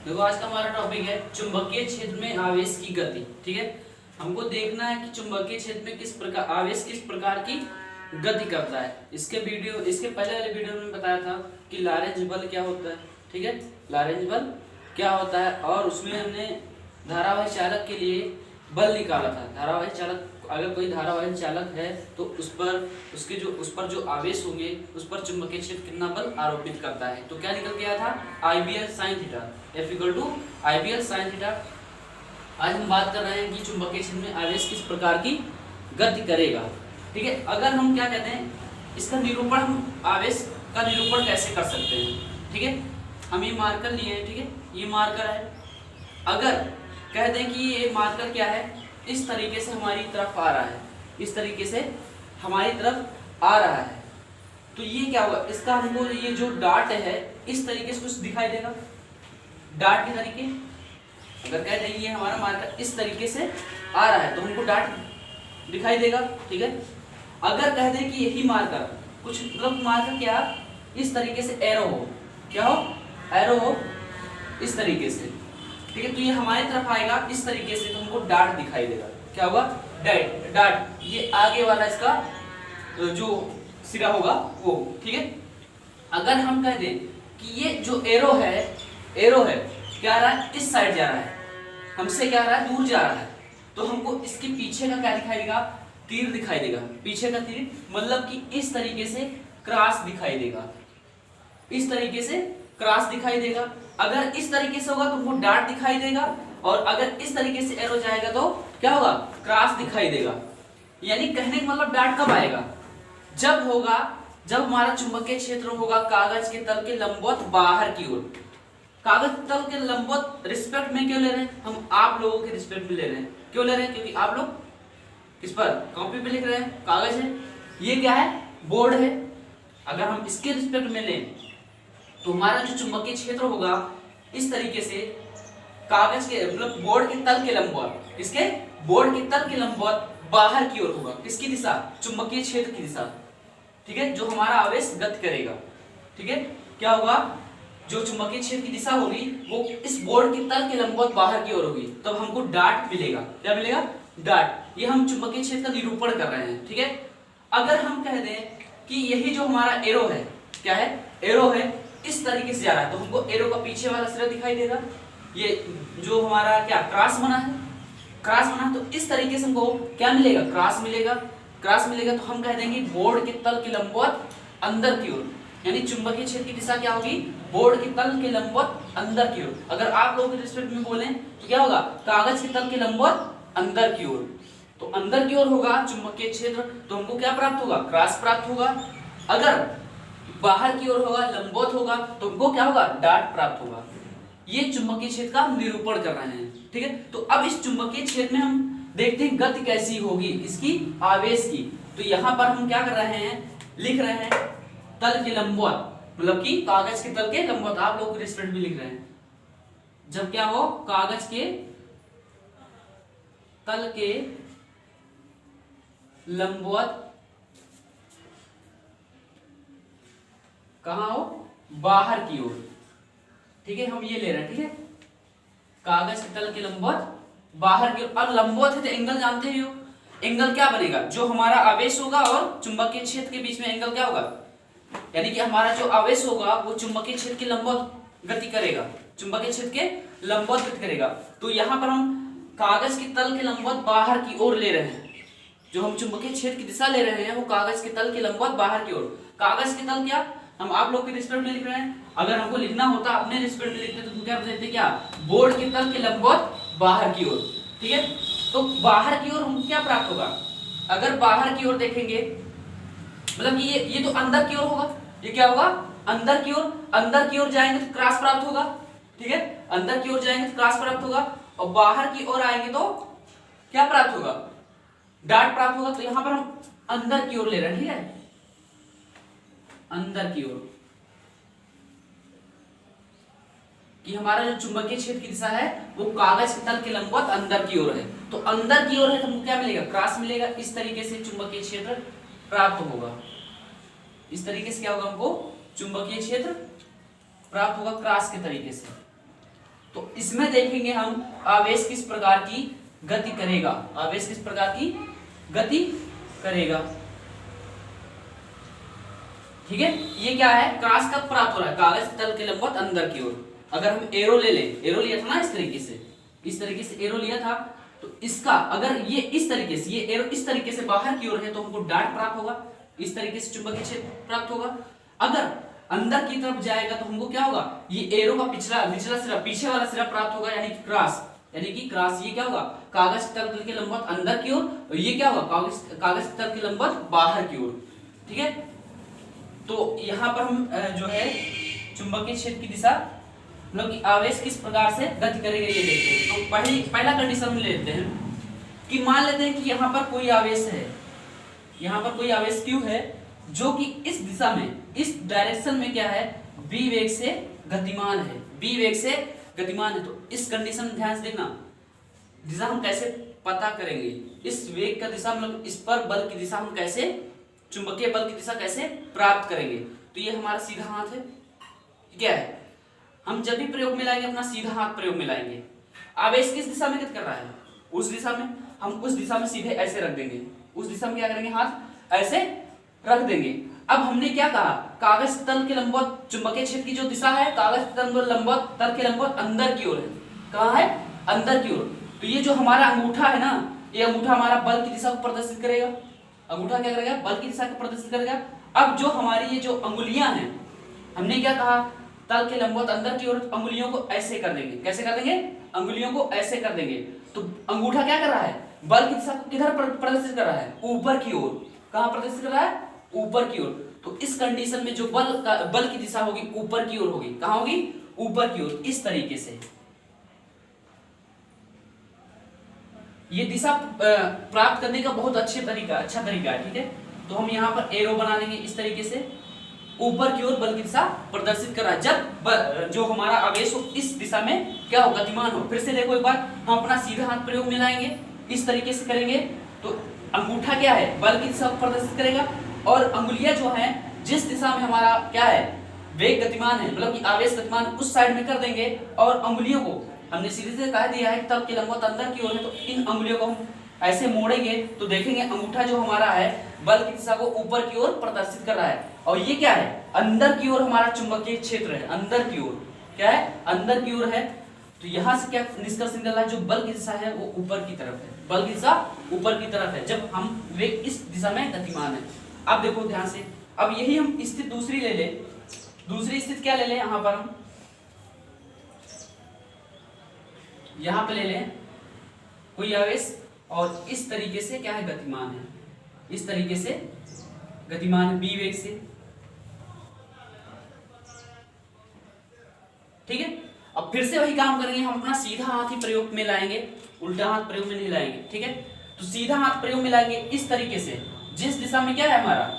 देखो आज का हमारा टॉपिक है चुंबकीय क्षेत्र में आवेश की गति। ठीक है, हमको देखना है कि चुंबकीय क्षेत्र में किस प्रकार आवेश किस प्रकार की गति करता है। इसके पहले वाले वीडियो में बताया था कि लॉरेंज बल क्या होता है। ठीक है, लॉरेंज बल क्या होता है और उसमें हमने धारावाही चालक के लिए बल निकाला था। धारावाही चालक, अगर कोई धारावाही चालक है तो उस पर जो आवेश होंगे उस पर चुंबकीय क्षेत्र कितना बल आरोपित करता है। तो क्या निकल गया था, IBL sin theta F = IBL sin theta. आज हम बात कर रहे हैं कि चुंबकीय क्षेत्र में आवेश किस प्रकार की गति करेगा। ठीक है, अगर हम क्या कहते हैं इसका निरूपण, हम आवेश का निरूपण कैसे कर सकते हैं। ठीक है, हम ये मार्कर लिए हैं। ठीक है, ये मार्कर है। अगर कह दें कि ये मार्कर क्या है, इस तरीके से हमारी तरफ आ रहा है, इस तरीके से हमारी तरफ आ रहा है, तो ये क्या होगा, इसका हमको ये जो डाट है इस तरीके से कुछ दिखाई देगा, डाट के तरीके। अगर कह दें ये हमारा मार्कर इस तरीके से आ रहा है तो हमको डाट दिखाई देगा। ठीक है, अगर कह दें कि यही मार्कर कुछ मतलब मार्कर क्या इस तरीके से एरो हो, क्या हो, एरो हो इस तरीके से। ठीक है, तो ये हमारी तरफ आएगा इस तरीके से तो हमको डाट दिखाई देगा। क्या होगा, डाट ये आगे वाला इसका जो सिरा होगा वो। ठीक है, अगर हम कह दें कि ये जो एरो है क्या रहा है, इस साइड जा रहा है, हमसे क्या रहा है, दूर जा रहा है, तो हमको इसके पीछे का क्या दिखाई देगा, तीर दिखाई देगा। पीछे का तीर मतलब कि इस तरीके से क्रॉस दिखाई देगा, इस तरीके से क्रॉस दिखाई देगा। अगर इस तरीके से होगा तो हमको डाट दिखाई देगा, और अगर इस तरीके से एरो जाएगा तो क्या होगा, क्रॉस दिखाई देगा। यानी कहने का मतलब डाट कब आएगा, जब हमारा चुंबकीय क्षेत्र होगा कागज के तल के लंबवत बाहर की ओर। कागज तल के लंबवत रिस्पेक्ट में क्यों ले रहे हैं हम, आप लोगों के रिस्पेक्ट में ले रहे हैं। क्यों ले रहे हैं, क्योंकि आप लोग किस पर, कॉपी पे लिख रहे हैं, कागज है, ये क्या है, बोर्ड है। अगर हम इसके रिस्पेक्ट में लें तो हमारा जो चुंबकीय क्षेत्र होगा इस तरीके से कागज के मतलब बोर्ड के तल के लंबवत, किसके, बोर्ड के तल के लंबवत बाहर की ओर होगा। किसकी दिशा, चुंबकीय क्षेत्र की दिशा। ठीक है, जो हमारा आवेश गति करेगा। ठीक है, क्या होगा, जो चुंबकीय क्षेत्र की दिशा होगी वो इस बोर्ड के तल के लंबवत बाहर की ओर होगी, तब हमको डाट मिलेगा। क्या मिलेगा, डाट। ये हम चुंबकीय क्षेत्र का निरूपण कर रहे हैं। ठीक है, अगर हम कह दें कि यही जो हमारा एरो है, क्या है, एरो है, इस तरीके से जा रहा है, तो हमको एरो का पीछे वाला सिरा दिखाई देगा। ये जो हमारा क्या क्रॉस बना है, तो इस तरीके से हमको क्या मिलेगा, क्रॉस मिलेगा। तो हम कह देंगे बोर्ड के तल के लंबवत अंदर की ओर, यानी चुंबकीय क्षेत्र की दिशा क्या होगी, बोर्ड के तल के लंबवत अंदर की ओर। अगर आप लोगों के रिस्पेक्ट में बोलें तो क्या होगा, कागज के तल के लंबवत अंदर की ओर। तो अंदर की ओर होगा चुंबकीय क्षेत्र, तो हमको क्या प्राप्त होगा, क्रॉस प्राप्त होगा। अगर बाहर की ओर होगा, लंबवत होगा, तो हमको क्या होगा, डाट प्राप्त होगा। ये चुंबकीय क्षेत्र का निरूपण कर रहे हैं। ठीक है, तो अब इस चुंबकीय क्षेत्र में हम देखते हैं गति कैसी होगी इसकी, आवेश की। तो यहाँ पर हम क्या कर रहे हैं, लिख रहे हैं तल के लंबवत, मतलब कि कागज के तल के लंबवत। आप लोग रिस्पेक्ट भी लिख रहे हैं, जब क्या हो, कागज के तल के लंबवत कहां हो, बाहर की ओर। ठीक है, हम ये ले रहे हैं। ठीक है, कागज के तल के लंबवत बाहर की ओर। अब लंबवत है तो एंगल जानते ही हो, एंगल क्या बनेगा, जो हमारा आवेश होगा और चुंबकीय क्षेत्र के बीच में एंगल क्या होगा, यानी कि हमारा जो आवेश होगा वो चुंबकीय क्षेत्र के लंबवत गति करेगा, चुंबकीय क्षेत्र के लंबवत गति करेगा। तो यहाँ पर हम कागज के तल के लंबवत बाहर की ओर ले रहे हैं, जो हम चुंबकीय क्षेत्र की दिशा ले रहे हैं वो कागज के तल के लंबवत बाहर की ओर। कागज के तल क्या, हम आप लोग के रिस्पेक्ट में लिख रहे हैं। अगर हमको लिखना होता अपने रिस्पेक्ट में लिखते तो क्या देते, क्या, बोर्ड के तल के लंबवत बाहर की ओर। ठीक है, तो बाहर की ओर हमको क्या प्राप्त होगा, अगर बाहर की ओर देखेंगे मतलब कि ये तो अंदर की ओर होगा, ये क्या होगा, अंदर की ओर जाएंगे तो क्रॉस प्राप्त होगा। ठीक है, अंदर की ओर जाएंगे तो क्रॉस प्राप्त होगा, और बाहर की ओर आएंगे तो क्या प्राप्त होगा, डाट प्राप्त होगा। तो यहां पर हम अंदर की ओर ले रहे हैं। ठीक है, अंदर की ओर, कि हमारा जो चुंबकीय क्षेत्र की दिशा है वो कागज के तल के लंबवत अंदर की ओर है। तो अंदर की ओर है तो हमको क्या मिलेगा, क्रॉस मिलेगा। इस तरीके से चुंबकीय क्षेत्र प्राप्त होगा, इस तरीके से क्या होगा, हमको चुंबकीय क्षेत्र प्राप्त होगा क्रॉस के तरीके से। तो इसमें देखेंगे हम आवेश किस प्रकार की गति करेगा, आवेश किस प्रकार की गति करेगा। ठीक है, ये क्या है, क्रॉस कब प्राप्त हो रहा है, कागज तल के लंबवत अंदर की ओर। अगर हम एरो ले लें, एरो लिया था ना इस तरीके से एरो लिया था, तो इसका अगर ये इस तरीके से, ये एरो इस तरीके से बाहर की ओर है तो हमको डॉट प्राप्त होगा, इस तरीके से चुंबकीय क्षेत्र प्राप्त होगा। अगर अंदर की तरफ जाएगा तो हमको क्या होगा, ये एरो का निचला सिरा, पीछे वाला सिरा प्राप्त होगा, यानी कि क्रॉस। ये क्या होगा, कागज तल के लंबवत अंदर की ओर, और ये क्या होगा, कागज तल के लंबवत बाहर की ओर। ठीक है, तो यहाँ पर हम जो है चुंबकीय क्षेत्र की दिशा, मतलब कि आवेश किस प्रकार से गति करेगा ये देखते हैं। तो पहला कंडीशन हम लेते हैं कि मान लेते हैं कि यहाँ पर कोई आवेश है, यहाँ पर कोई आवेश क्यू है जो कि इस दिशा में, इस डायरेक्शन में क्या है, बी वेग से गतिमान है, बी वेग से गतिमान है। तो इस कंडीशन में ध्यान से देखना, दिशा हम कैसे पता करेंगे, इस वेग का दिशा, मतलब इस पर बल की दिशा हम कैसे, चुंबकीय बल की दिशा कैसे प्राप्त करेंगे। तो ये हमारा सीधा हाथ है, क्या है, हम जब भी प्रयोग में लाएंगे अपना सीधा हाथ प्रयोग में लाएंगे। आवेश किस दिशा में गति कर रहा है, उस दिशा में, हम उस दिशा में सीधे ऐसे रख देंगे, उस दिशा में क्या करेंगे, हाथ ऐसे रख देंगे। अब हमने क्या कहा, कागज तल के लंबवत चुंबकीय क्षेत्र की जो दिशा है, कागज तल के लंबवत अंदर की ओर है। कहाँ है, अंदर की ओर। तो ये जो हमारा अंगूठा है ना, ये अंगूठा हमारा बल की दिशा को प्रदर्शित करेगा, अंगूठा क्या करेगा, बल की दिशा को प्रदर्शित करेगा। अब जो हमारी ये जो अंगुलियां हैं, हमने क्या कहा, तल के लंबवत अंदर की ओर, अंगुलियों को ऐसे कर देंगे, कैसे कर देंगे, अंगुलियों को ऐसे कर देंगे। तो अंगूठा क्या कर रहा है, बल की दिशा को किधर प्रदर्शित कर रहा है, ऊपर की ओर। कहां प्रदर्शित कर रहा है, ऊपर की ओर। तो इस कंडीशन में जो बल की दिशा होगी ऊपर की ओर होगी, कहां होगी, ऊपर की ओर। इस तरीके से ये दिशा प्राप्त करने का बहुत अच्छा तरीका है। ठीक है, तो हम यहाँ पर एरो बना लेंगे इस तरीके से, ऊपर की ओर बल की दिशा प्रदर्शित कर रहा है। जब जो हमारा आवेश हो इस दिशा में क्या हो, गतिमान हो। फिर से देखो एक बार, हम अपना सीधा हाथ प्रयोग में लाएंगे, इस तरीके से करेंगे, तो अंगूठा क्या है, बल की दिशा को प्रदर्शित करेगा, और अंगुलियां जो हैं जिस दिशा में हमारा क्या है, वेग गतिमान है, मतलब कि आवेश गतिमान, उस साइड में कर देंगे। और अंगुलियों को हमने सीधे से कह दिया है कि तल के लंबवत अंदर की ओर है, तो इन अंगुलियों को हम ऐसे मोड़ेंगे तो देखेंगे अंगूठा जो हमारा है बल की दिशा को ऊपर की ओर प्रदर्शित कर रहा है। और ये क्या है, अंदर की ओर हमारा चुंबकीय क्षेत्र है, अंदर की ओर क्या है, अंदर की ओर है। तो यहाँ से क्या निष्कर्ष निकल रहा है, जो बल की दिशा है वो ऊपर की तरफ है, बल की दिशा ऊपर की तरफ है, जब हम वेग इस दिशा में गतिमान है। अब देखो ध्यान से, अब यही हम स्थिति दूसरी ले ले, दूसरी स्थिति क्या ले ले, यहाँ पर हम यहाँ पे ले लें कोई आवेश और इस तरीके से क्या है, गतिमान है, इस तरीके से गतिमान है बी वेग से। ठीक है, अब फिर से वही काम करेंगे, हम अपना सीधा हाथ ही प्रयोग में लाएंगे, उल्टा हाथ प्रयोग में नहीं लाएंगे। ठीक है, तो सीधा हाथ प्रयोग में लाएंगे इस तरीके से, जिस दिशा में क्या है हमारा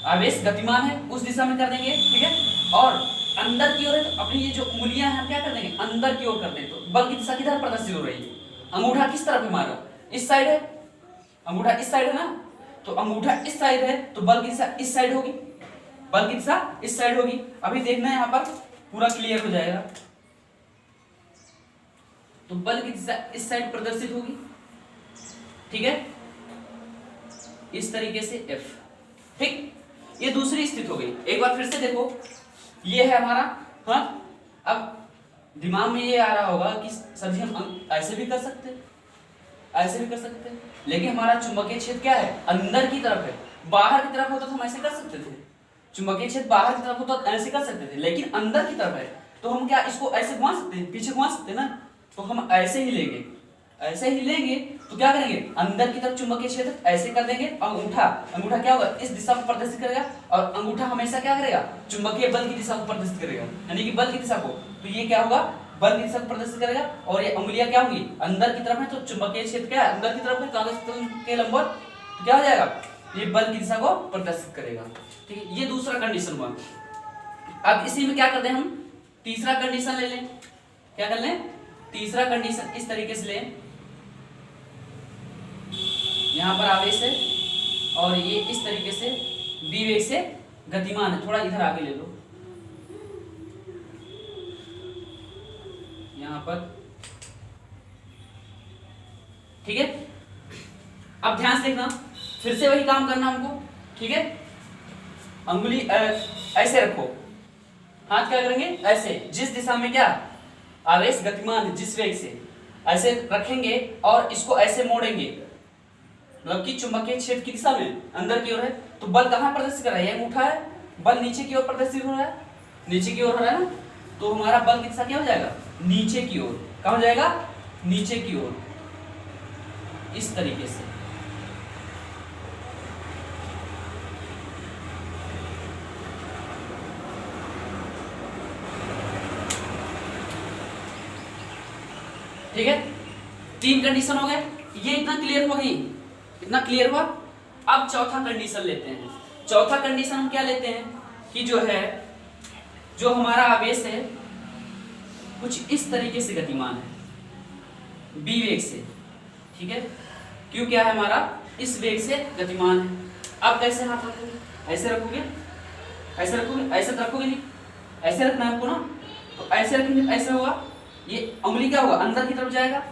आवेश गतिमान है उस दिशा में कर देंगे। ठीक है, और अंदर की ओर है तो अपनी ये जो उंगलियां हैं हम क्या कर देंगे, अंदर की ओर कर देंगे। तो बल की दिशा किधर प्रदर्शित हो रही है, अंगूठा किस तरफ है हमारा, इस साइड है, अंगूठा इस साइड है ना, तो अंगूठा इस साइड है तो बल की दिशा इस साइड होगी, बल की दिशा इस साइड होगी। अभी देखना है यहाँ पर पूरा क्लियर हो जाएगा। तो बल की दिशा इस साइड प्रदर्शित होगी। ठीक है, इस तरीके से F। ठीक, ये दूसरी स्थिति हो गई। एक बार फिर से देखो, ये है हमारा, हाँ, अब दिमाग में ये आ रहा होगा कि सर जी हम ऐसे भी कर सकते हैं, ऐसे भी कर सकते हैं, लेकिन हमारा चुंबकीय क्षेत्र क्या है, अंदर की तरफ है। बाहर की तरफ होता तो हम ऐसे कर सकते थे, चुंबकीय क्षेत्र बाहर की तरफ होता तो ऐसे कर सकते थे, लेकिन अंदर की तरफ है तो हम क्या इसको ऐसे घुमा सकते हैं, पीछे घुमा सकते हैं ना, तो हम ऐसे ही लेंगे, ऐसे ही लेंगे तो क्या करेंगे, अंदर की तरफ चुंबकीय क्षेत्र ऐसे कर देंगे। अंगूठा क्या होगा, इस दिशा को प्रदर्शित करेगा, और अंगूठा हमेशा क्या करेगा, चुंबकीय बल की दिशा को प्रदर्शित करेगा, यानी कि बल की दिशा को। तो ये क्या होगा, बल की दिशा को प्रदर्शित करेगा, और ये अंगुलियां क्या होंगी, अंदर की तरफ है, तो चुंबकीय क्षेत्र क्या है, अंदर की तरफ है, कागज तल के लंबवत, तो क्या हो जाएगा, ये बल की दिशा को प्रदर्शित करेगा। ठीक है, ये दूसरा कंडीशन हुआ। अब इसी में क्या करते हैं हम, तीसरा कंडीशन ले लें। क्या कर लें, तीसरा कंडीशन इस तरीके से लें, यहाँ पर आवेश है और ये इस तरीके से बी वेग से गतिमान है। थोड़ा इधर आगे ले लो, यहाँ पर, ठीक है। अब ध्यान से देखना, फिर से वही काम करना हमको, ठीक है। अंगुली ऐसे रखो, हाथ क्या करेंगे ऐसे, जिस दिशा में क्या आवेश गतिमान है, जिस वेग से ऐसे रखेंगे और इसको ऐसे मोड़ेंगे, मतलब कि चुंबकीय क्षेत्र की दिशा में अंदर की ओर है, तो बल कहाँ प्रदर्शित कर रहा है, ये अंगूठा है, बल नीचे की ओर प्रदर्शित हो रहा है, नीचे की ओर हो रहा है ना, तो हमारा बल की दिशा क्या हो जाएगा, नीचे की ओर। कहाँ हो जाएगा, नीचे की ओर, इस तरीके से। ठीक है, 3 कंडीशन हो गए, ये इतना क्लियर हुआ नहीं, इतना क्लियर हुआ। अब चौथा कंडीशन लेते हैं। चौथा कंडीशन हम क्या लेते हैं कि जो है, जो हमारा आवेश है कुछ इस तरीके से गतिमान है, बी वेग से, ठीक है। क्यों क्या है हमारा, इस वेग से गतिमान है। अब कैसे हाथ रखोगे, ऐसे रखोगे, ऐसे रखोगे, ऐसे रखोगे नहीं, ऐसे रखना है आपको ना, तो ऐसे रखेंगे, ऐसे होगा, ये उंगली क्या होगा, अंदर की तरफ जाएगा,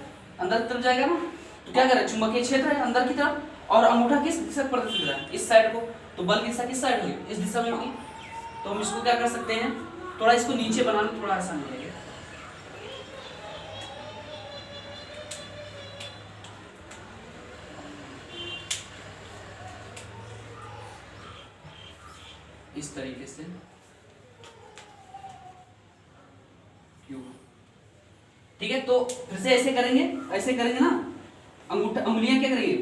अंदर की तरफ जाएगा ना, तो क्या करें, चुंबकीय क्षेत्र है अंदर की तरफ, और अंगूठा किस दिशा पर प्रदर्शित कर रहा है, इस साइड को, तो बल की दिशा किस साइड होगी, इस दिशा में होगी। तो हम इसको क्या कर सकते हैं, थोड़ा इसको नीचे बनाना थोड़ा आसान रहेगा। इस तरीके से ठीक है। तो फिर से ऐसे करेंगे, ऐसे करेंगे ना, अंगूठा उंगलियां क्या करेंगे,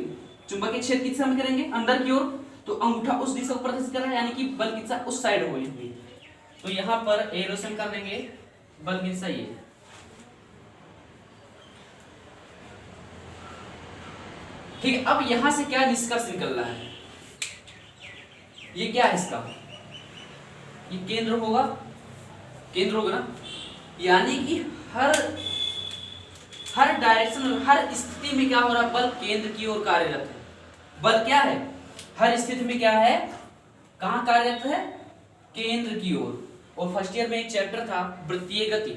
चुंबकीय क्षेत्र की दिशा में करेंगे अंदर की ओर, तो अंगूठा उस दिशा को प्रदर्शित कर रहा है, यानी कि बल की दिशा उस साइड होगी। तो यहां पर एरोशन कर देंगे, बल की दिशा ये, ठीक है। अब यहां से क्या निष्कर्ष निकल रहा है, ये क्या है इसका, ये केंद्र होगा, केंद्र होगा ना, यानी कि हर डायरेक्शन, हर स्थिति में क्या हो रहा है, बल केंद्र की ओर कार्यरत है। बल क्या है, हर स्थिति में क्या है, कहां कार्यरत है, केंद्र की ओर। और फर्स्ट ईयर में एक चैप्टर था वृत्तीय गति,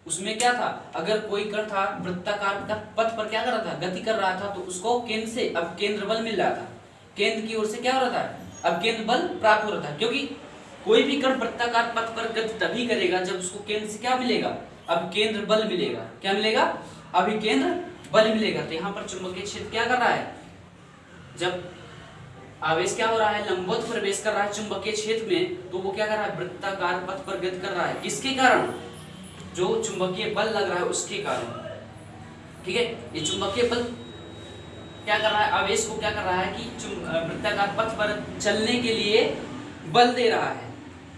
उसमें क्या था, अगर कोई कण था वृत्ताकार पथ पर क्या कर रहा था, गति कर रहा था, तो उसको केंद्र से अब केंद्र बल मिल रहा था, केंद्र की ओर से क्या हो रहा था, अब केंद्र बल प्राप्त हो रहा था। क्योंकि कोई भी कण वृत्ताकार पथ पर गति तभी करेगा जब उसको केंद्र से क्या मिलेगा, अब केंद्र बल मिलेगा। क्या मिलेगा, अभी केंद्र बल मिलेगा। तो यहाँ पर चुंबकीय क्षेत्र क्या कर रहा है, जब आवेश क्या हो रहा है, लंबवत प्रवेश कर रहा है चुंबकीय क्षेत्र में, तो वो क्या कर रहा है, वृत्ताकार पथ पर गति कर रहा है। किसके कारण, जो चुंबकीय बल लग रहा है उसके कारण, ठीक है। ये चुंबकीय बल क्या कर रहा है, आवेश को क्या कर रहा है कि वृत्ताकार पथ पर चलने के लिए बल दे रहा है।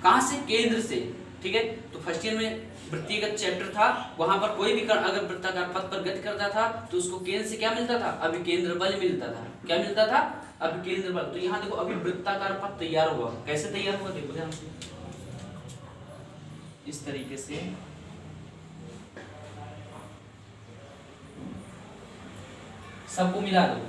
कहां से, केंद्र से, ठीक है। तो फर्स्ट ईयर में वृत्तीयगत चैप्टर था, वहां पर कोई भी कण अगर वृत्ताकार पथ पर गति करता था तो उसको केंद्र से क्या मिलता था, अभी केंद्र बल मिलता था। क्या मिलता था, अभी केंद्र बल। तो यहाँ देखो अभी वृत्ताकार पथ तैयार हुआ, कैसे तैयार हुआ देखो ध्यान से, इस तरीके से सबको मिला दो,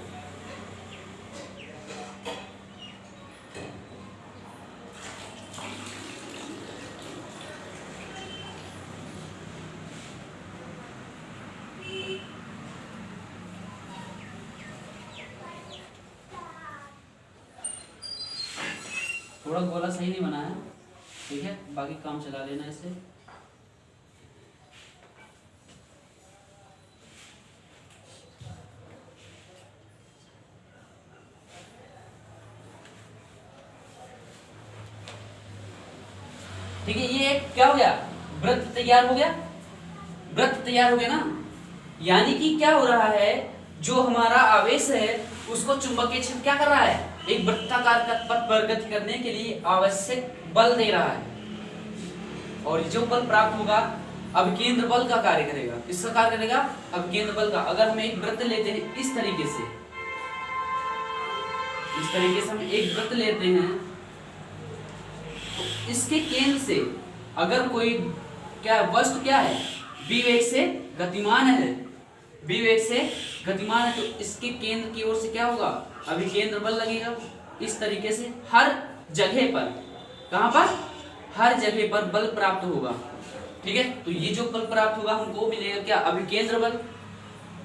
थोड़ा गोला सही नहीं बना है, ठीक है, बाकी काम चला लेना इसे। ठीक है, ये क्या हो गया, वृत्त तैयार हो गया, वृत्त तैयार हो गया ना। यानी कि क्या हो रहा है, जो हमारा आवेश है उसको चुंबकीय क्षेत्र क्या कर रहा है, एक वृत्ताकार पथ पर गति करने के लिए आवश्यक बल दे रहा है। और जो बल प्राप्त होगा अब केंद्र बल का कार्य करेगा। किसका कार्य करेगा, अब केंद्र बल का। अगर हम एक वृत्त लेते हैं इस तरीके से, इस तरीके से हम एक वृत्त लेते हैं, तो इसके केंद्र से अगर कोई क्या वस्तु क्या है, बी वेग से गतिमान है, बी वेग से गतिमान है, तो इसके केंद्र की ओर से क्या होगा, अभी केंद्र बल लगेगा। इस तरीके से हर जगह पर, कहां पर, हर जगह पर बल प्राप्त होगा। ठीक है। तो ये जो बल प्राप्त होगा हमको मिलेगा क्या, अभिकेंद्र बल,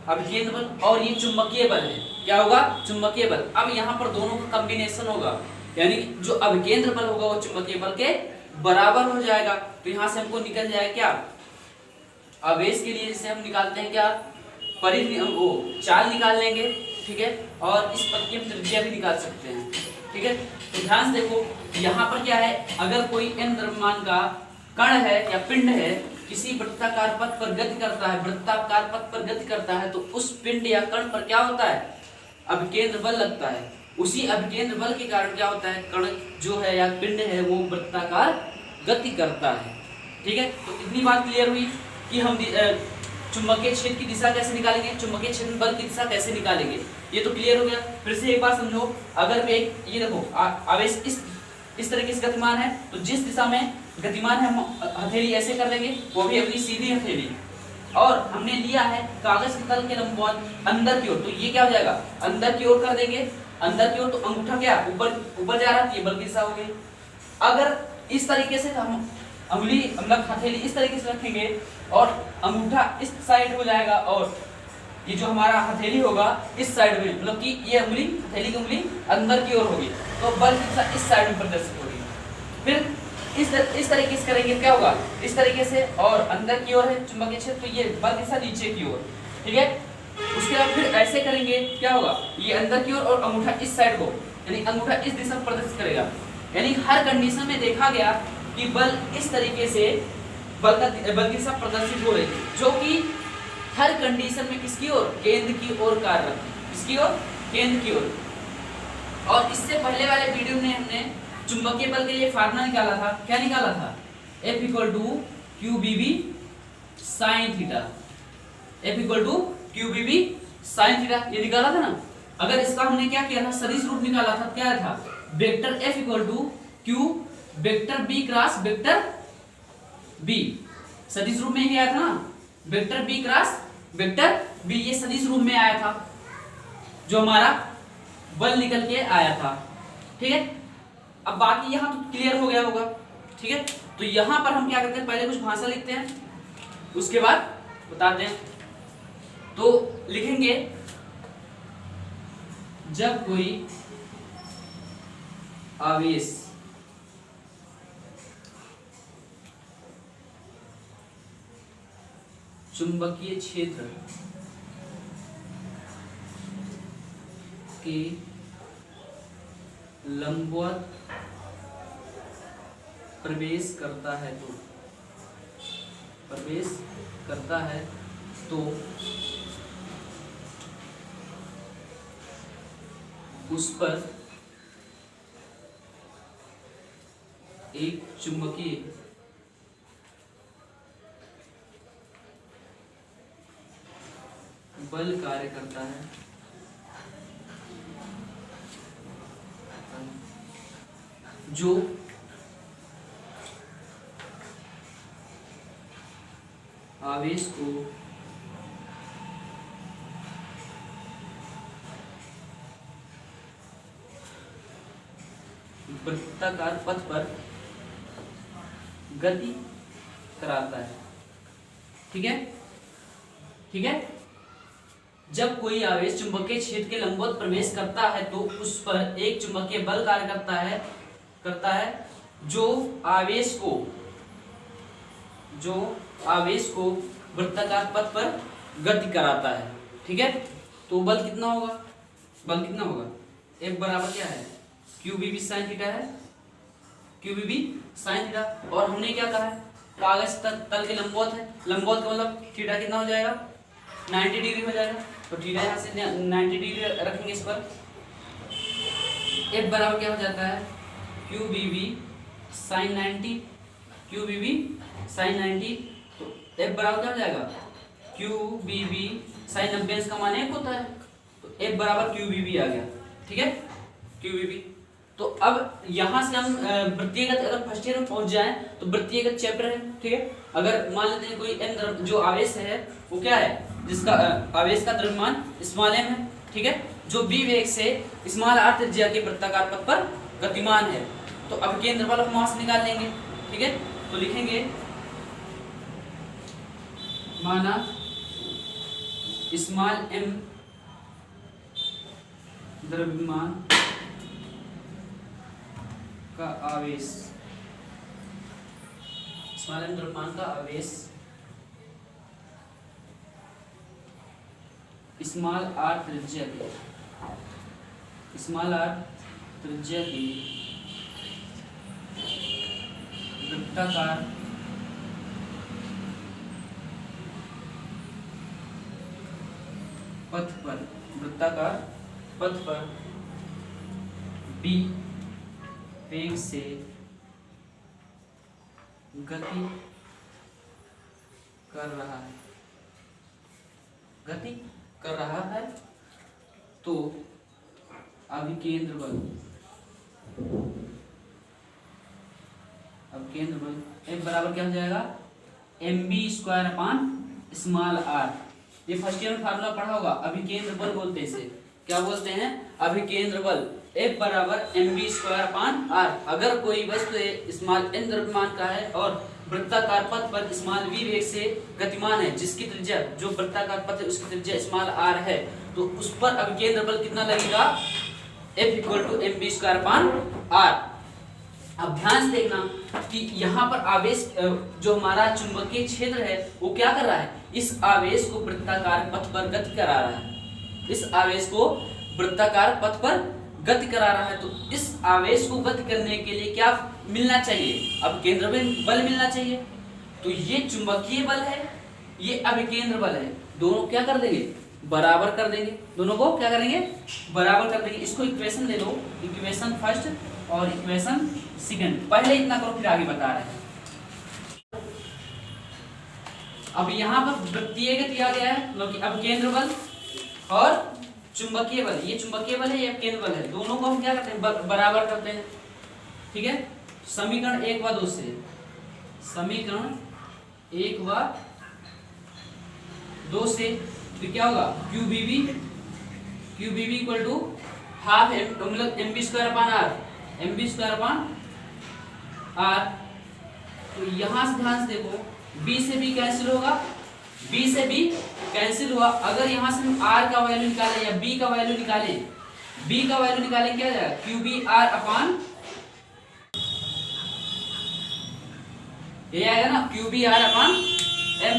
अभिकेंद्र बल, और ये चुंबकीय बल है, क्या होगा, चुंबकीय बल। अब यहाँ पर दोनों का कॉम्बिनेशन होगा, यानी जो अभिकेंद्र बल होगा वो चुंबकीय बल के बराबर हो जाएगा। तो यहाँ से हमको निकल जाएगा क्या, आवेश के लिए जैसे हम निकालते हैं क्या, परिधि, वो चाल निकाल लेंगे, ठीक है, और इस पथ की त्रिज्या भी निकाल सकते हैं, ठीक है। तो ध्यान से देखो यहाँ पर क्या है, अगर कोई n द्रव्यमान का कण है या पिंड है, किसी वृत्ताकार पथ पर गति करता है, वृत्ताकार पथ पर गति करता है, तो उस पिंड या कण पर क्या होता है, अभिकेंद्र बल लगता है। उसी अभिकेंद्र बल के कारण क्या होता है, कण जो है या पिंड है वो वृत्ताकार गति करता है, ठीक है। तो इतनी बात क्लियर हुई कि हम चुंबकीय क्षेत्र की दिशा कैसे निकालेंगे, चुंबकीय क्षेत्र में बल की दिशा कैसे निकालेंगे, ये तो क्लियर हो गया। फिर से एक बार समझो, अगर ये देखो आवेश इस तरीके से गतिमान है, तो जिस दिशा में गतिमान है हम हथेली ऐसे कर देंगे, वो भी अपनी सीधी हथेली, और हमने लिया है कागज के तल के लंबवत अंदर की ओर, तो ये क्या हो जाएगा, अंदर की ओर कर देंगे, अंदर की ओर, तो अंगूठा क्या ऊपर जा रहा है, ये बल की दिशा हो गई। अगर इस तरीके से हम अंगुली मतलब हथेली इस तरीके से रखेंगे और अंगूठा इस साइड हो जाएगा, और ये जो हमारा हथेली होगा इस साइड में, मतलब कि ये उंगली, हथेली की उंगली अंदर की ओर होगी, तो बल की दिशा इस साइड में प्रदर्शित होगी। फिर इस तरीके से करेंगे, क्या होगा, इस तरीके से, और अंदर की ओर है चुंबकीय क्षेत्र, तो ये बल की दिशा नीचे की ओर, ठीक है। उसके बाद फिर ऐसे करेंगे, क्या होगा, ये अंदर की ओर और अंगूठा इस साइड को, यानी अंगूठा इस दिशा में प्रदर्शित करेगा। यानी हर कंडीशन में देखा गया कि बल इस तरीके से बल की दिशा प्रदर्शित हो रही है, जो कि हर कंडीशन में किसकी ओर, केंद्र की ओर कार्यरत है, किसकी ओर, केंद्र की ओर। और इससे पहले वाले वीडियो में हमने चुंबकीय बल के लिए फार्मूला निकाला था, क्या निकाला था, F = QBB sin theta, F = QBB sin theta, ये निकाला था ना। अगर इसका हमने क्या किया था, सदिश रूप निकाला था, क्या था, vector F = Q vector B cross vector B, सदिश रूप में ही आया था ना, vector B cross vector B, ये सदिश रूप में आया था, जो हमारा बल निकल के आया था, ठीक है। अब बाकी यहाँ तो क्लियर हो गया होगा, ठीक है। तो यहाँ पर हम क्या करते हैं, पहले कुछ भाषा लिखते हैं, उसके बाद बताते हैं। तो लिखेंगे, जब कोई आवेश चुंबकीय क्षेत्र के लंबवत प्रवेश करता है, तो उस पर एक चुंबकीय बल कार्य करता है, जो आवेश को वृत्ताकार पथ पर गति कराता है, ठीक है, ठीक है। जब कोई आवेश चुंबकीय क्षेत्र के लंबवत प्रवेश करता है, तो उस पर एक चुंबकीय बल कार्य करता है, जो आवेश को वृत्ताकार पथ पर गति कराता है, ठीक है। तो बल कितना होगा, F बराबर क्या है, QBB sin थीटा है, QBB sin थीटा। और हमने क्या कहा है, कागज तल के लंबवत है, लंबवत का मतलब थीटा कितना हो जाएगा, 90 डिग्री हो जाएगा। तो थीटा यहाँ से 90 डिग्री रखेंगे इस पर। F बराबर क्या हो जाता है, QBB sin 90, QBB sin 90। तो F बराबर क्या हो जाएगा, QBB sin 90 का मान 1 होता है, तो F बराबर QBB आ गया, ठीक है, QBB। तो अब यहाँ से हम वृत्तीयगत, अगर फर्स्ट ईयर में पहुंच जाए तो वृत्तीयगत चैप्टर है, ठीक है। अगर मान लेते हैं कोई n जो आवेश है वो क्या है, जिसका आवेश का द्रव्यमान m है, ठीक है, जो b वेग से r त्रिज्या के वृत्ताकार पथ पर गतिमान है, तो अब केंद्र बल हम वहां से निकाल लेंगे, ठीक है। तो लिखेंगे माना स्मॉल m द्रव्यमान का आवेश, स्मॉल m द्रव्यमान का आवेश स्मॉल r त्रिज्या की, स्मॉल r त्रिज्या की वृत्ताकार पथ पर, वृत्ताकार पथ पर b वेग से गति कर रहा है, गति कर रहा है, तो अभिकेंद्र बल, अभिकेंद्र बल F बराबर क्या हो जाएगा, mb² अपान स्मॉल r। ये फर्स्ट ईयर में फार्मूला पढ़ा होगा, अभिकेंद्र बल बोलते हैं इसे, क्या बोलते हैं, अभिकेंद्र बल। F बराबर mb² अपान r। अगर कोई वस्तु स्मॉल n द्रव्यमान का है और वृत्ताकार पथ पर स्मॉल v वेग से गतिमान है, जिसकी त्रिज्या, जो वृत्ताकार पथ है उसकी त्रिज्या स्मॉल r है, तो उस पर अभिकेंद्र बल कितना लगेगा, F = mb² अपान r। अब ध्यान से देखना कि यहाँ पर आवेश जो हमारा चुंबकीय क्षेत्र है वो क्या कर रहा है, इस आवेश को वृत्ताकार पथ पर गति करा रहा है, इस आवेश को वृत्ताकार पथ पर गति करा रहा है। तो इस आवेश को गति करने के लिए क्या मिलना चाहिए, अभिकेंद्र बल मिलना चाहिए। तो ये चुंबकीय बल है, ये अभिकेंद्र बल है, दोनों क्या कर देंगे, बराबर कर देंगे, दोनों को क्या करेंगे, बराबर कर देंगे। इसको इक्वेशन ले लो, इक्वेशन फर्स्ट और इक्वेशन सेकंड, पहले इतना करो फिर आगे बता रहे हैं। अब यहाँ पर वृत्तीय गति आ गया है, मतलब कि अभिकेंद्र बल और चुंबकीय बल, ये चुंबकीय बल है, ये अभिकेंद्र बल है, दोनों को हम क्या करते हैं, बराबर करते हैं। ठीक है, समीकरण 1 व 2 से, समीकरण 1 व 2 से फिर क्या होगा, QBB = हाफ mb² अपान r, mb² अपान r। तो यहां से ध्यान से देखो, b से b कैंसिल होगा, b से b कैंसिल हुआ। अगर यहां से हम r का वैल्यू निकालें या b का वैल्यू निकालें, b का वैल्यू निकालें क्या जाएगा, QBr अपान, ये आएगा ना QBr अपान m।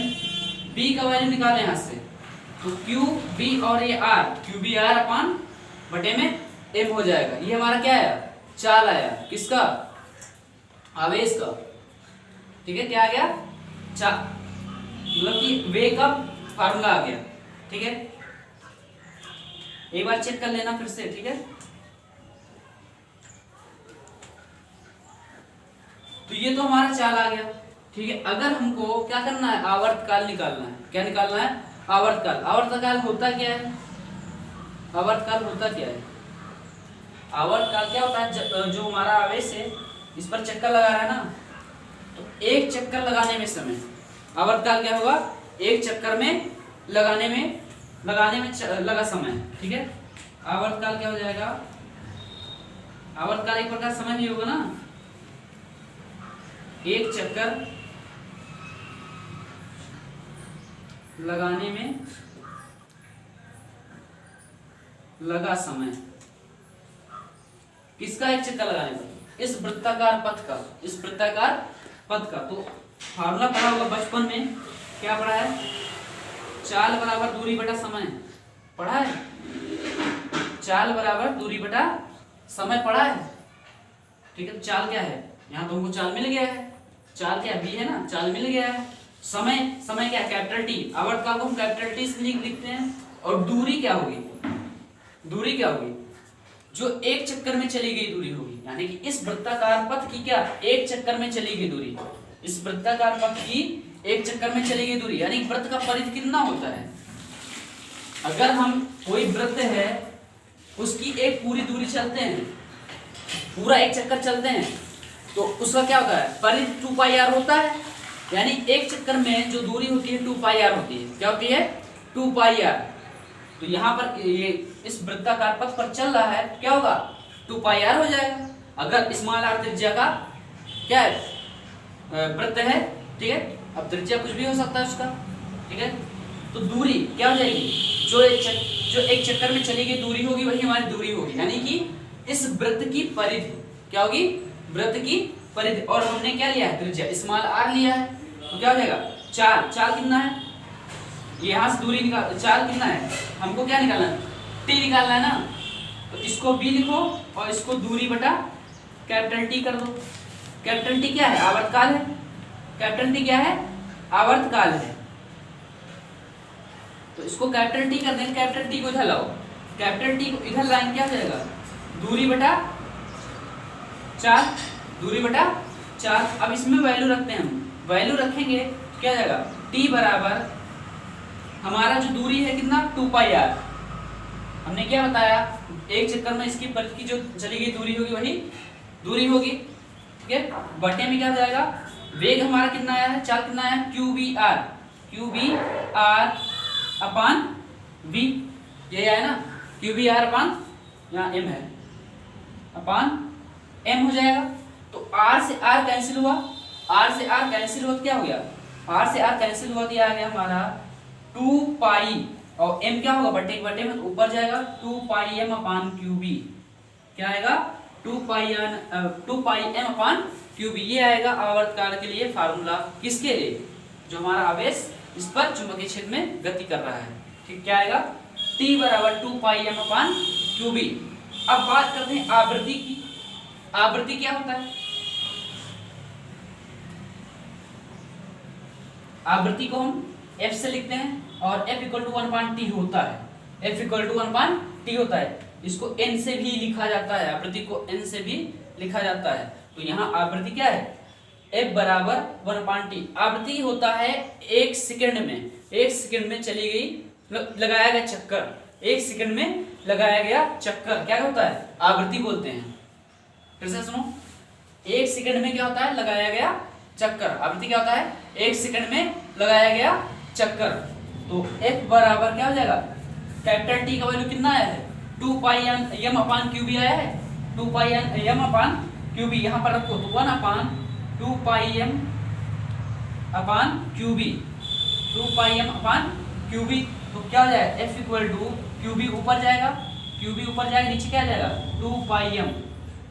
b का वैल्यू निकालें यहां से, तो QB और ये r, QBr अपान बटे में m हो जाएगा। ये हमारा क्या आया, चाल आया, किसका, आवेश का। ठीक है, क्या आ गया, मतलब कि वेग का फार्मूला आ गया। ठीक है, एक बार चेक कर लेना फिर से। ठीक है, तो ये तो हमारा चाल आ गया। ठीक है, अगर हमको क्या करना है, आवर्तकाल निकालना है। क्या निकालना है, आवर्तकाल। आवर्तकाल होता क्या है, आवर्तकाल होता क्या है, आवर्तकाल क्या होता है, जो हमारा आवेश है इस पर चक्कर लगा रहा है ना, तो एक चक्कर लगाने में समय, आवर्तकाल क्या होगा, एक चक्कर में लगाने में लगा समय। ठीक है, आवर्तकाल क्या हो जाएगा, आवर्तकाल एक प्रकार समय नहीं होगा ना, एक चक्कर लगाने में लगा समय, किसका, एक चक्कर लगाने पर, इस वृत्ताकार पथ का, इस वृत्ताकार पथ का। तो फार्मूला पढ़ा होगा बचपन में, क्या पढ़ा है, चाल बराबर दूरी बटा समय, पढ़ा है, चाल बराबर दूरी बटा समय पढ़ा है। ठीक है, तो चाल क्या है, यहाँ तो हमको चाल मिल गया है, चाल क्या b है ना, चाल मिल गया है। समय, समय क्या, कैपिटल T, आवर्तकाल को हम कैपिटल T से लिखते हैं। और दूरी क्या होगी, दूरी क्या होगी, जो एक चक्कर में चली गई दूरी होगी, यानी कि इस वृत्ताकार पथ की क्या, एक चक्कर में चली गई दूरी, इस वृत्ताकार पथ की एक चक्कर में चली गई दूरी, यानी वृत्त का परिधि कितना होता है। अगर हम कोई वृत्त है उसकी एक पूरी दूरी चलते हैं, पूरा एक चक्कर चलते हैं, तो उसका क्या होता है, परिधि 2πr होता है। यानी एक चक्कर में जो दूरी होती है 2πr होती है, क्या होती है, 2πr। तो यहाँ पर ये इस वृत्ताकार पथ पर चल रहा है, क्या होगा, 2πr हो जाएगा। अगर स्मॉल r त्रिज्या का क्या है, वृत्त है। ठीक है, अब त्रिज्या कुछ भी हो सकता है उसका, ठीक है। तो दूरी क्या हो जाएगी, जो एक चक्कर में चली गई दूरी होगी वही हमारी दूरी होगी, यानी कि इस वृत्त की परिधि क्या होगी, वृत्त की परिधि। और हमने क्या लिया है, त्रिज्या स्मॉल r लिया है, तो क्या हो जाएगा 4। 4 कितना है, यहाँ से दूरी निकाल, 4 कितना है, हमको क्या निकालना है, t निकालना है ना। तो इसको b लिखो और इसको दूरी बटा कैपिटल T कर दो। कैपिटल T क्या है, आवर्तकाल है। कैपिटल T क्या है, आवर्तकाल है। तो इसको कैपिटल T कर देंगे, कैपिटल T को इधर लाओ, कैपिटल T को इधर लाएंगे, क्या हो जाएगा दूरी बटा 4, दूरी बटा 4। अब इसमें वैल्यू रखते हैं हम, वैल्यू रखेंगे क्या हो जाएगा, T बराबर हमारा जो दूरी है कितना 2πr। हमने क्या बताया, एक चक्कर में इसकी परिधि की जो चली गई दूरी होगी वही दूरी होगी, ठीक है। बटे में क्या हो जाएगा, वेग हमारा कितना आया है, 4 कितना आया है, QBR अपान V, ये आया ना, QBR अपान यहाँ M है अपान M हो जाएगा। तो R से R कैंसिल हुआ, R से R कैंसिल हुआ, क्या हो गया, R से R कैंसिल हुआ, तो आ गया हमारा 2 पाई और M क्या होगा, बटे बटे में ऊपर जाएगा 2 पाई M अपान QB, क्या आएगा 2 पाई M अपान QB। ये आएगा आवर्तकाल के लिए फार्मूला, किसके लिए, जो हमारा आवेश इस पर चुंबकीय क्षेत्र में गति कर रहा है, ठीक। क्या आएगा T बराबर 2 पाई M अपान QB। अब बात करते हैं आवृत्ति की। आवृत्ति क्या होता है, आवृत्ति को हम F से लिखते हैं और F इक्वल टू 1/T होता है, F इक्वल टू 1/T होता है। इसको N से भी लिखा जाता है, आवृत्ति को N से भी लिखा जाता है। तो यहाँ आवृत्ति क्या है, F बराबर 1/T। आवृत्ति होता है 1 सेकंड में, 1 सेकंड में चली गई, लगाया गया चक्कर, 1 सेकंड में लगाया गया चक्कर क्या होता है, आवृत्ति बोलते हैं। फिर से सुनो, 1 सेकंड में क्या होता है, लगाया गया चक्कर। आवृत्ति क्या होता है, 1 सेकंड में लगाया गया चक्कर। तो F बराबर क्या हो जाएगा, कैपिटल T का वैल्यू कितना आया है, 2 पाई M अपान QB आया है, 2 पाई M अपान QB यहाँ पर रखो, तो 1 अपान 2 पाई M अपान QB, 2 पाई M अपान QB। तो क्या हो जाएगा, F इक्वल टू QB ऊपर जाएगा, QB ऊपर जाएगा, नीचे क्या आ जाएगा 2 पाई M,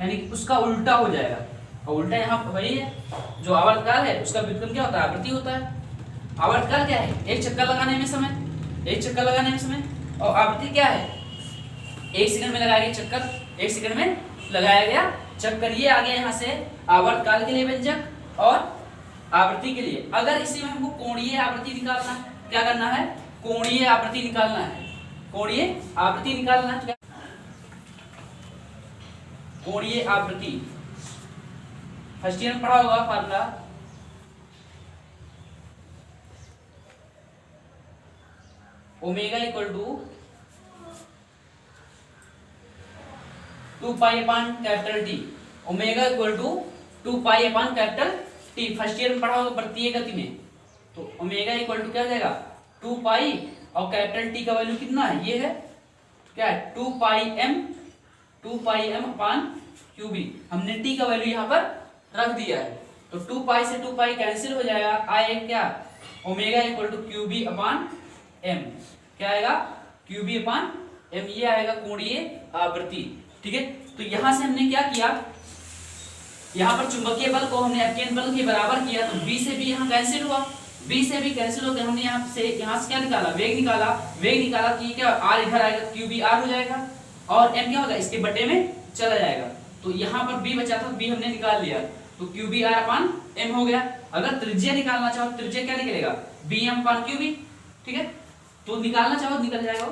यानी कि उसका उल्टा हो जाएगा। और उल्टा यहाँ वही है, जो आवर्तकाल है उसका व्युत्क्रम क्या होता है, आवृत्ति होता है। आवर्तकाल क्या है, एक चक्कर लगाने में समय, एक चक्कर लगाने में समय, और आवृत्ति क्या है, 1 सेकंड में लगाया गया चक्कर, 1 सेकंड में लगाया गया चक्कर। ये आ गया यहाँ से आवर्तकाल के लिए व्यंजक और आवृत्ति के लिए। अगर इसी में हमको कोणीय आवृत्ति निकालना है, क्या करना है, कोणीय आवृत्ति निकालना है, कोणीय आवृत्ति निकालना है। कोणीय आवृत्ति फर्स्ट ईयर में पढ़ा होगा formula, omega equal to 2 pi upon capital T, omega equal to 2 pi upon capital T. First year में पढ़ा होगा वृत्तीय गति में। तो ओमेगा इक्वल टू क्या हो जाएगा 2 पाई और कैपिटल टी का वैल्यू कितना है, ये है क्या है 2 पाई m अपान QB। हमने t का वैल्यू यहाँ पर रख दिया है। तो 2 पाई से 2 पाई कैंसिल हो जाएगा, आएगा क्या omega equal to QB upon m, क्या आएगा QB अपान m, ये आएगा कोणीय आवृत्ति, ठीक है। तो यहाँ से हमने क्या किया, यहाँ पर चुंबकीय बल को हमने एफकेन बल के बराबर किया, तो B से B यहाँ कैंसिल हुआ, B से भी कैंसिल हो गया। हमने यहाँ से क्या निकाला, वेग निकाला, वेग निकाला कि क्या R इधर आएगा, QB R हो जाएगा और M क्या होगा इसके बटे में चला जाएगा। तो यहाँ पर B बचा था, B हमने निकाल लिया, तो QB R अपान M हो गया। अगर त्रिज्या निकालना चाहो, त्रिज्या क्या निकलेगा BM अपान QB, ठीक है। तो निकालना चाहो निकल जाएगा।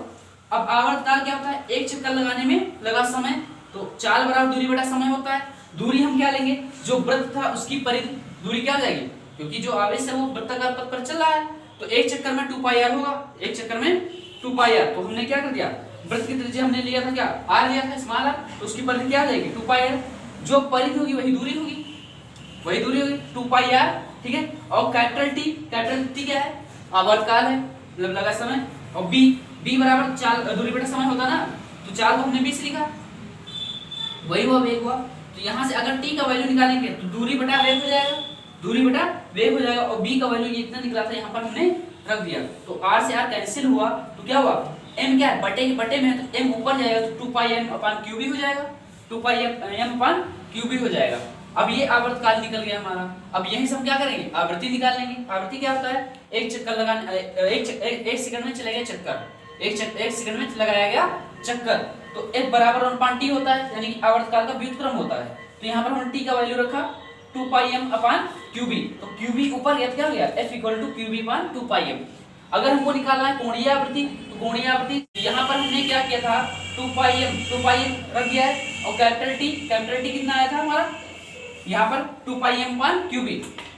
अब आवर्तकाल क्या होता है, एक चक्कर लगाने में लगा समय, तो चाल बराबर दूरी बटा समय होता है। दूरी हम क्या लेंगे, जो वृत्त था उसकी परिधि दूरी क्या हो जाएगी, क्योंकि जो आवेश है वो वृत्ताकार पथ पर चल रहा है, तो एक चक्कर में 2 पाई r होगा, एक चक्कर में 2 पाई r। तो हमने क्या कर दिया, वृत्त की त्रिज्या हमने लिया था क्या r लिया था स्मॉल r, तो उसकी परिधि क्या आ जाएगी 2 पाई r। जो परिधि होगी वही दूरी होगी, वही दूरी होगी 2 पाई r, ठीक है। और कैपिटल T क्या है, आवर्तकाल है, मतलब लगा समय। और b बराबर चाल दूरी बटा समय होता ना, तो चाल को हमने 20 लिखा, वही हुआ वेग हुआ। तो यहाँ से अगर t का वैल्यू निकालेंगे तो दूरी बटा वेग हो जाएगा, दूरी बटा वेग हो जाएगा। और b का वैल्यू ये इतना निकला था, यहाँ पर हमने रख दिया तो r से r कैंसिल हुआ तो क्या हुआ, m क्या है बटे में है तो m ऊपर जाएगा तो 2πm/q हो जाएगा, 2πm/q हो जाएगा। अब ये आवर्तकाल निकल गया हमारा। अब यहीं से हम क्या करेंगे, आवृत्ति निकाल लेंगे। आवृत्ति क्या होता है, एक चक्कर लगाने एक सेकंड में चलेगा चक्कर, एक सेकंड में लगाया गया चक्कर, तो F बराबर 1/t होता है, यानी कि आवर्तकाल का व्युत्क्रम होता है। तो यहाँ पर हमने t का वैल्यू रखा 2πm/qb, तो qb ऊपर गया क्या हो गया, F = qb/2πm। अगर हमको निकालना है कोणीय आवृत्ति, तो कोणीय आवृत्ति यहाँ पर हमने क्या किया था, 2πm रख दिया है, और कैपिटल T कितना आया था हमारा यहाँ पर 2πm/qb,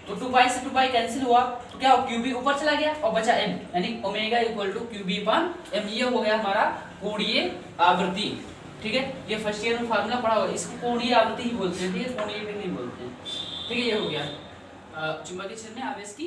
तो 2π से 2π कैंसिल हुआ तो क्या हो, qb ऊपर चला गया और बचा m, यानी ओमेगा = qb/m। ये हो गया हमारा कोणीय आवृत्ति। ठीक है, ये फर्स्ट ईयर में फार्मूला पढ़ा होगा, इसको कोणीय आवृत्ति ही बोलते हैं। ठीक है, कोणीय भी नहीं बोलते हैं। ठीक है, ये हो गया चुंबकीय क्षेत्र में आवेश की